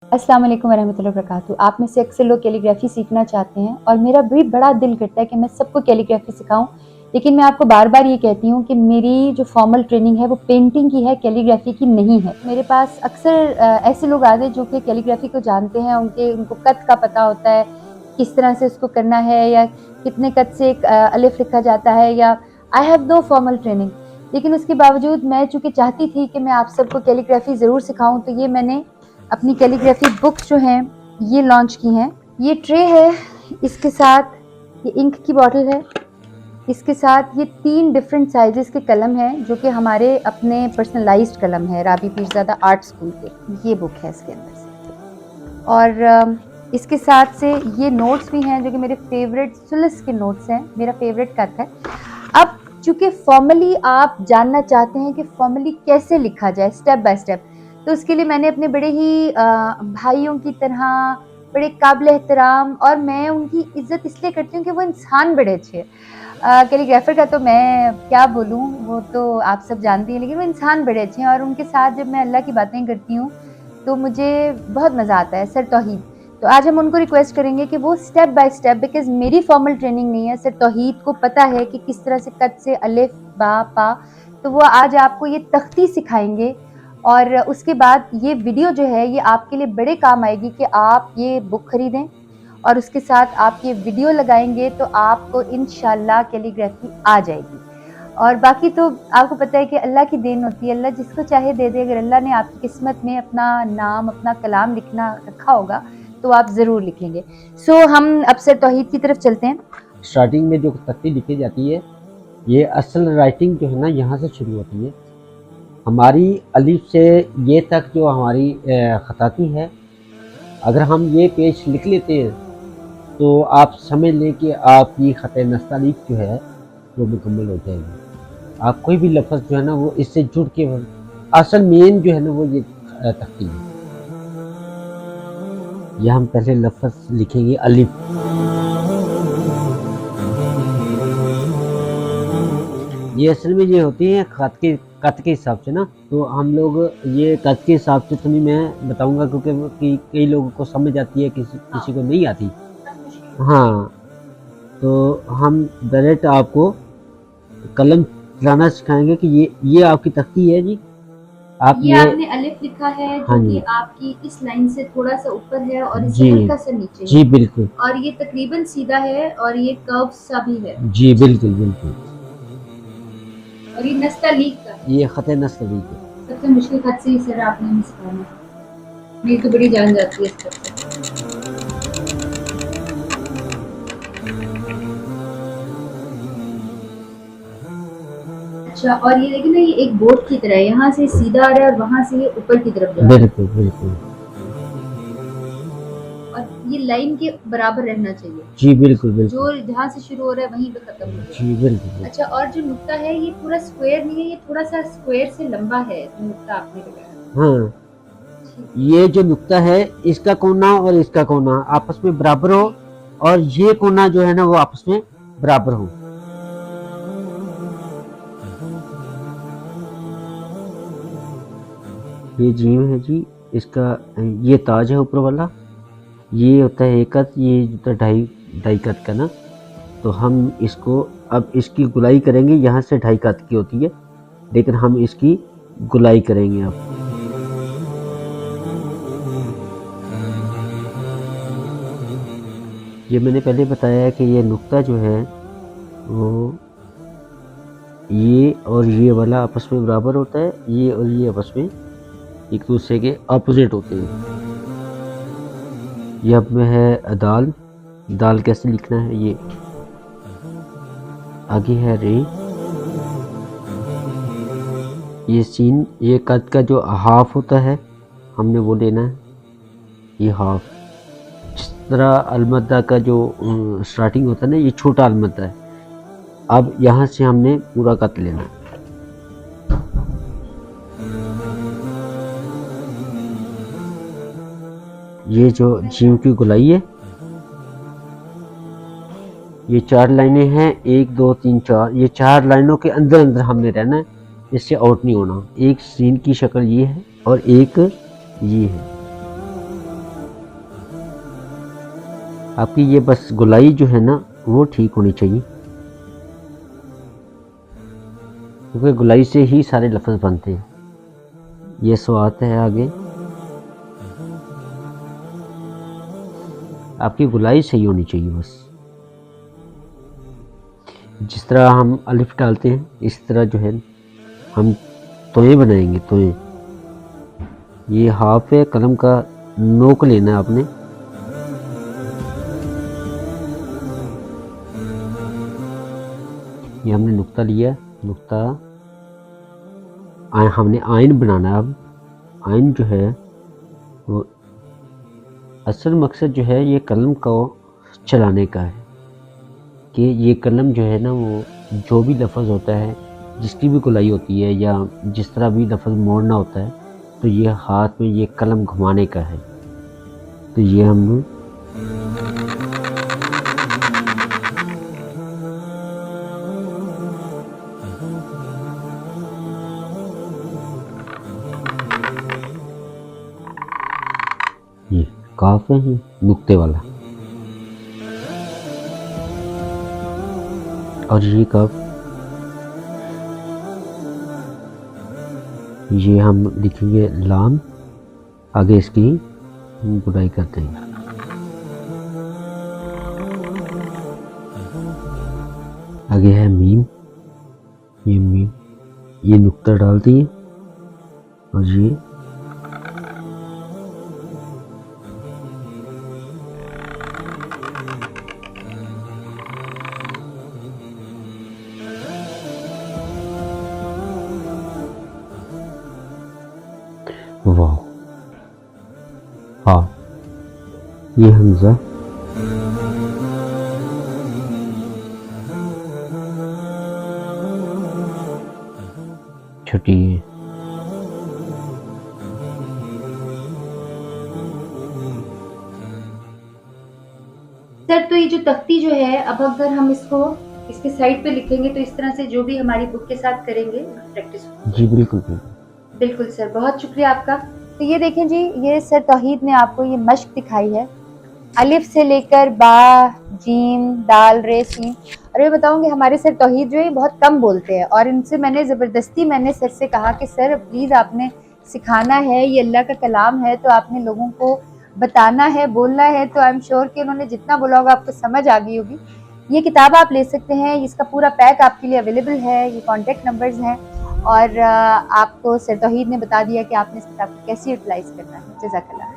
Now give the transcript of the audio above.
अस्सलाम वालेकुम वरहमतुल्लाहि वबरकातुहू। आप में से अक्सर लोग कैलीग्राफी सीखना चाहते हैं और मेरा भी बड़ा दिल करता है कि मैं सबको कैलीग्राफी सिखाऊं, लेकिन मैं आपको बार-बार ये कहती हूँ कि मेरी जो फॉर्मल ट्रेनिंग है वो पेंटिंग की है, कैलीग्राफी की नहीं है। मेरे पास अक्सर ऐसे लोग आते हैं जो कि कैलीग्राफी को जानते हैं, उनको कद का पता होता है, किस तरह से उसको करना है या कितने कद से एक अलिफ लिखा जाता है, या I have no formal training. लेकिन उसके बावजूद मैं चूँकि चाहती थी कि मैं आप सबको कैलीग्राफी ज़रूर सिखाऊँ, तो ये मैंने अपनी कैलीग्राफी बुक्स जो हैं ये लॉन्च की हैं। ये ट्रे है, इसके साथ ये इंक की बॉटल है, इसके साथ ये 3 डिफरेंट साइजेस के कलम हैं जो कि हमारे अपने पर्सनलाइज्ड कलम है राबी पीरज़ादा आर्ट स्कूल के। ये बुक है इसके अंदर से। और इसके साथ से ये नोट्स भी हैं जो कि मेरे फेवरेट सुलस के नोट्स हैं, मेरा फेवरेट कट है। अब चूँकि फॉर्मली आप जानना चाहते हैं कि फॉर्मली कैसे लिखा जाए स्टेप बाय स्टेप, तो उसके लिए मैंने अपने बड़े ही भाइयों की तरह बड़े काबिल एहतराम, और मैं उनकी इज़्ज़त इसलिए करती हूँ कि वो इंसान बड़े अच्छे हैं। कैलीग्राफर का तो मैं क्या बोलूँ, वो तो आप सब जानती हैं, लेकिन वो इंसान बड़े अच्छे हैं और उनके साथ जब मैं अल्लाह की बातें करती हूँ, तो मुझे बहुत मज़ा आता है। सर तौहीद, तो आज हम उनको रिक्वेस्ट करेंगे कि वो स्टेप बाय स्टेप, बिकॉज़ मेरी फॉर्मल ट्रेनिंग नहीं है, सर तौहीद को पता है कि किस तरह से कद से अलिफ, बा, पा, तो वो आज आपको ये तख्ती सिखाएँगे। और उसके बाद ये वीडियो जो है ये आपके लिए बड़े काम आएगी कि आप ये बुक खरीदें और उसके साथ आप ये वीडियो लगाएँगे तो आपको इंशाअल्लाह कैलीग्राफी आ जाएगी। और बाकी तो आपको पता है कि अल्लाह की देन होती है, अल्लाह जिसको चाहे दे दे। अगर अल्लाह ने आपकी किस्मत में अपना नाम, अपना कलाम लिखना रखा होगा, तो आप ज़रूर लिखेंगे। सो हम अब सर तौहीद की तरफ चलते हैं। स्टार्टिंग में जो तख्ती लिखी जाती है, ये असल राइटिंग जो है ना यहाँ से शुरू होती है। हमारी अलिफ से ये तक जो हमारी ख़ताती है, अगर हम ये पेज लिख लेते हैं तो आप समझ लें कि आपकी ख़त नस्तालीफ जो है वो मुकम्मल हो जाएगी। आप कोई भी लफ्ज़ जो है ना वो इससे जुड़ के असल मेन जो है ना वो ये तख्ती है। यह हम पहले लफ्ज़ लिखेंगे अलिफ। ये असल में ये होती है कद के हिसाब से ना, तो हम लोग ये कद के हिसाब से तो नहीं मैं बताऊंगा क्योंकि कई लोगों को समझ आती है, किसी को नहीं आती। हाँ, तो हम डायरेक्ट आपको कलम चलाना सिखाएंगे कि ये आपकी तख्ती है जी। आप ये आपने अलिफ लिखा है हाँ जो कि जी आपकी इस लाइन से थोड़ा सा ऊपर है और इससे जी हल्का सा नीचे जी है, बिल्कुल और ये तकरीबन सीधा है और ये कर्व सा भी है, जी बिल्कुल बिल्कुल। और ये नस्तालीक का है। ये ख़त नस्तलीक है। सबसे मुश्किल खत से ही सर आपने हमें सिखाना, मेरी तो बड़ी जान जाती है इस खत से। अच्छा, और ये देखिए ना, ये एक बोट की तरह है, यहाँ से सीधा आ रहा है और वहाँ से ये ऊपर की तरफ जा रहा है, बिल्कुल बिल्कुल और ये लाइन के बराबर रहना चाहिए, जी बिल्कुल बिल्कुल जो जहाँ से शुरू हो रहा है वहीं पे खत्म हो जी जाए। बिल्कुल। अच्छा, और जो नुक्ता है ये पूरा स्क्वायर नहीं है, ये थोड़ा सा स्क्वायर से लंबा है जो नुक्ता आपने लगाया। हाँ, ये जो नुक्ता है इसका कोना और इसका कोना आपस में बराबर हो, और ये कोना जो है ना वो आपस में बराबर हो। ये जीम है जी, इसका ये ताज है ऊपर वाला, ये होता है एक कद, ये होता है ढाई कद का ना। तो हम इसको अब इसकी गुलाई करेंगे, यहाँ से 2.5 कद की होती है, लेकिन हम इसकी गुलाई करेंगे अब। ये मैंने पहले बताया है कि ये नुक्ता जो है वो ये और ये वाला आपस में बराबर होता है, ये और ये आपस में एक दूसरे के अपोजिट होते हैं। ये अब में है दाल, दाल कैसे लिखना है, ये आगे है रे, ये सीन, ये कद का जो हाफ होता है हमने वो लेना है, ये हाफ। जिस तरह अलमद्दा का जो स्टार्टिंग होता है ना, ये छोटा अलमद्दा है। अब यहाँ से हमने पूरा कद लेना है। ये जो जीव की गुलाई है, ये 4 लाइनें हैं, 1 2 3 4, ये 4 लाइनों के अंदर अंदर हमने रहना है, इससे आउट नहीं होना। एक सीन की शक्ल ये है और एक ये है। आपकी ये बस गुलाई जो है ना वो ठीक होनी चाहिए, क्योंकि गुलाई से ही सारे लफ्ज़ बनते हैं। ये स्वात है आगे, आपकी गुलाई सही होनी चाहिए बस। जिस तरह हम अलिफ डालते हैं इस तरह जो है हम तोए बनाएंगे, तोए। ये हाफ है, कलम का नोक लेना है आपने। ये हमने नुक्ता लिया, नुक्ता हमने आयन बनाना है। अब आयन जो है वो असल मकसद जो है ये कलम को चलाने का है, कि ये कलम जो है ना वो जो भी लफ्ज़ होता है, जिसकी भी गुलाई होती है या जिस तरह भी लफ्ज़ मोड़ना होता है, तो ये हाथ में ये कलम घुमाने का है। तो ये हम ये काफ है नुक्ते वाला, और ये काफ, ये हम लिखेंगे लाम, आगे इसकी गुडाई करते हैं। आगे है मीम, ये मीम, ये नुक्ता डाल दिए, और ये वाह, हाँ, ये हमजा, छोटी है। सर तो ये जो तख्ती जो है, अब अगर हम इसको इसके साइड पे लिखेंगे तो इस तरह से जो भी हमारी बुक के साथ करेंगे प्रैक्टिस होगी। जी बिल्कुल बिल्कुल। बिल्कुल सर, बहुत शुक्रिया आपका। तो ये देखें जी, ये सर तौहीद ने आपको ये मश्क दिखाई है, अलिफ से लेकर बा, जीम, दाल, रे, सीन। और मैं बताऊंगी हमारे सर तौहीद जो है बहुत कम बोलते हैं, और इनसे मैंने ज़बरदस्ती सर से कहा कि सर प्लीज़ आपने सिखाना है, ये अल्लाह का कलाम है, तो आपने लोगों को बताना है, बोलना है। तो आई एम श्योर कि उन्होंने जितना बोला होगा आपको समझ आ गई होगी। ये किताब आप ले सकते हैं, इसका पूरा पैक आपके लिए अवेलेबल है, ये कॉन्टैक्ट नंबर्स हैं, और आपको सर तौहीद ने बता दिया कि आपने इस किताब को कैसे यूटिलाइज़ करना है। जज़ाकल्लाह।